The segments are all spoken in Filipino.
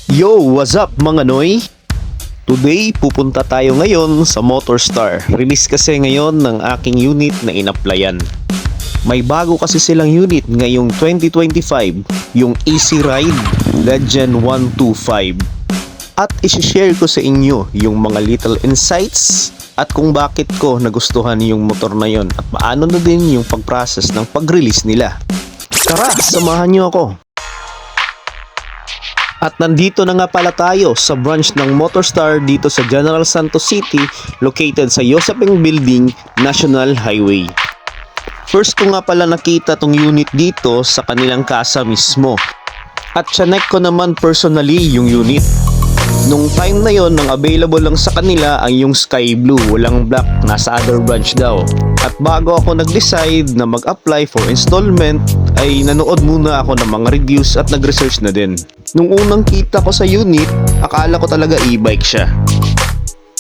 Yo, what's up mga Noy? Today, pupunta tayo ngayon sa Motorstar. Release kasi ngayon ng aking unit na inapplyan. May bago kasi silang unit ngayong 2025, yung Easy Ride Legend 125. At isi-share ko sa inyo yung mga little insights at kung bakit ko nagustuhan yung motor na yon at paano na din yung pag-process ng pag-release nila. Tara, samahan nyo ako! At nandito na nga pala tayo sa branch ng Motorstar dito sa General Santos City, located sa Josephine Building, National Highway. First ko nga pala nakita tong unit dito sa kanilang kasa mismo. At chinek ko naman personally yung unit. Nung time na yon, nang available lang sa kanila ang yung sky blue, walang black, nasa other branch daw. At bago ako nag-decide na mag-apply for installment, ay nanood muna ako ng mga reviews at nag-research na din. Nung unang kita ko sa unit, akala ko talaga e-bike siya.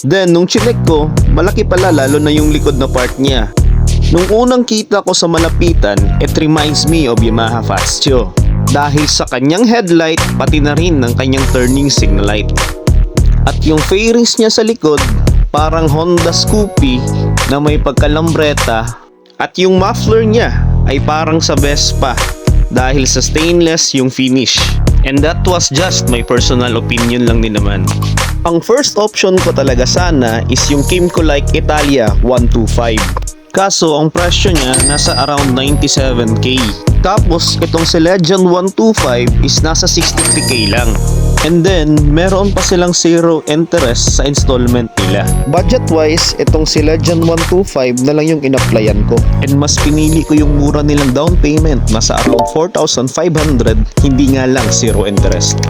Then, nung chinek ko, malaki pala lalo na yung likod na part niya. Nung unang kita ko sa malapitan, it reminds me of Yamaha Fazio. Dahil sa kanyang headlight, pati na rin ng kanyang turning signal light. At yung fairings niya sa likod, parang Honda Scoopy na may pagkalambreta. At yung muffler niya ay parang sa Vespa dahil sa stainless yung finish. And that was just my personal opinion lang din naman. Ang first option ko talaga sana is yung Kymco Like Italia 125. Kaso ang presyo niya nasa around 97k. Tapos itong si Legend 125 is nasa 63k lang. And then meron pa silang zero interest sa installment nila. Budget wise, itong si Legend 125 na lang yung inapplyan ko. And mas pinili ko yung mura nilang down payment, nasa around 4,500, hindi nga lang zero interest.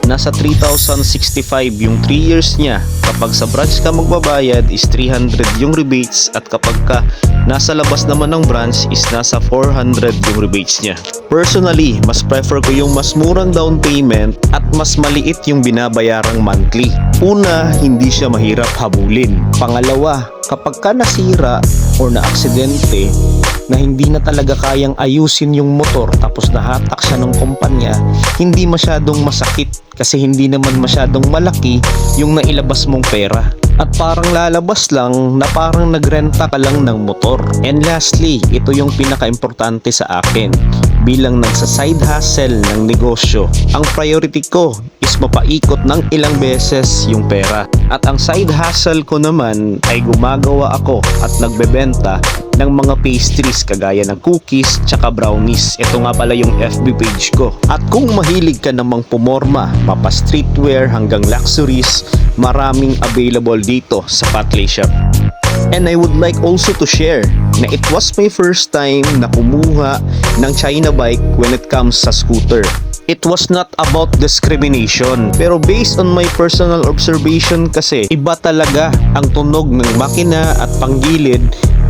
Nasa 3,065 yung 3 years niya. Kapag sa branch ka magbabayad is 300 yung rebates, at kapag ka nasa labas naman ng branch is nasa 400 yung rebates niya. Personally, mas prefer ko yung mas murang down payment at mas maliit yung binabayarang monthly. Una, hindi siya mahirap habulin. Pangalawa, kapag ka nasira or na-aksidente na hindi na talaga kayang ayusin yung motor tapos nahatak siya ng kumpanya, hindi masyadong masakit kasi hindi naman masyadong malaki yung nailabas mong pera. At parang lalabas lang na parang nagrenta ka lang ng motor. And lastly, ito yung pinaka-importante sa akin. Bilang nagsa-side hustle ng negosyo, ang priority ko is mapaikot ng ilang beses yung pera. At ang side hustle ko naman ay gumagawa ako at nagbebenta ng mga pastries kagaya ng cookies tsaka brownies. Ito nga pala yung FB page ko. At kung mahilig ka namang pumorma, mapa streetwear hanggang luxuries, maraming available dito sa Patley Shop. And I would like also to share na it was my first time na kumuha ng China bike when it comes sa scooter. It was not about discrimination, pero based on my personal observation kasi, iba talaga ang tunog ng makina at panggilid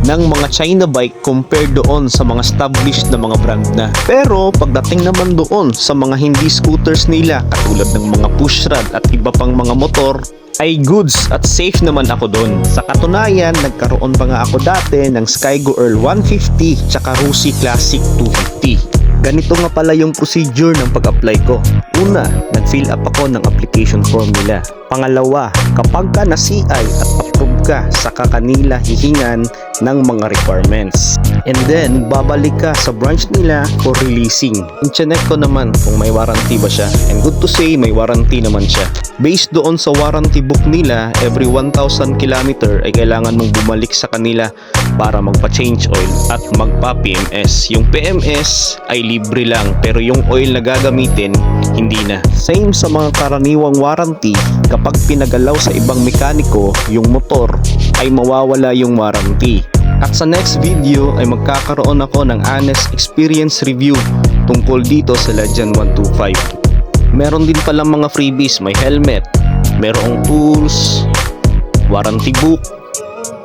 ng mga China bike compared doon sa mga established na mga brand na. Pero pagdating naman doon sa mga hindi scooters nila katulad ng mga pushrod at iba pang mga motor, ay goods at safe naman ako doon. Sa katunayan, nagkaroon pa nga ako dati ng Skygo Earl 150 tsaka Rusi Classic 250. Ganito nga pala yung procedure ng pag-apply ko. Una, nag-fill up ako ng application form nila. Pangalawa, kapag ka na-CI at approve ka, saka kanila hihingan ng mga requirements. And then, babalik ka sa branch nila for releasing. Chinek ko naman kung may warranty ba siya. And good to say, may warranty naman siya. Based doon sa warranty book nila, every 1,000 km ay kailangan mong bumalik sa kanila para magpa-change oil at magpa-PMS. Yung PMS ay libre lang, pero yung oil na gagamitin, hindi na. Same sa mga karaniwang warranty, kapag pinagalaw sa ibang mekaniko yung motor, ay mawawala yung warranty. At sa next video ay magkakaroon ako ng honest experience review tungkol dito sa Legend 125. Meron din palang mga freebies, may helmet, merong tools, warranty book,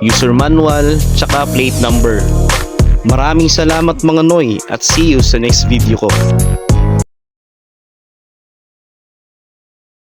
user manual, tsaka plate number. Maraming salamat mga Noy at see you sa next video ko.